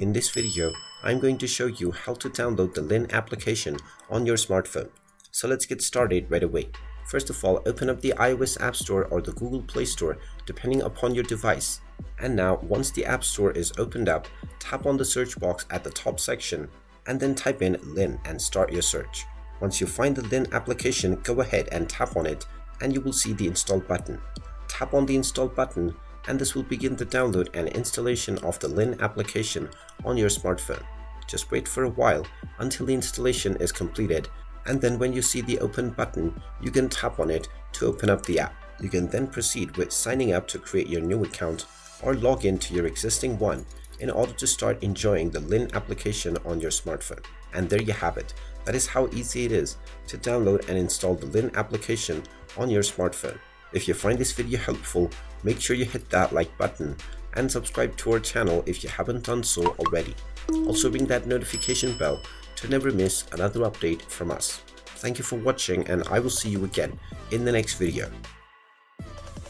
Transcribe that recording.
In this video, I'm going to show you how to download the Linn application on your smartphone. So let's get started right away. First of all, open up the iOS App Store or the Google Play Store depending upon your device. And now, once the App Store is opened up, tap on the search box at the top section and then type in Linn and start your search. Once you find the Linn application, go ahead and tap on it and you will see the install button. Tap on the install button and this will begin the download and installation of the Linn application on your smartphone. Just wait for a while until the installation is completed, and then when you see the open button, you can tap on it to open up the app. You can then proceed with signing up to create your new account or log in to your existing one in order to start enjoying the Linn application on your smartphone. And there you have it. That is how easy it is to download and install the Linn application on your smartphone. If you find this video helpful, make sure you hit that like button and subscribe to our channel if you haven't done so already. Also ring that notification bell to never miss another update from us. Thank you for watching, and I will see you again in the next video.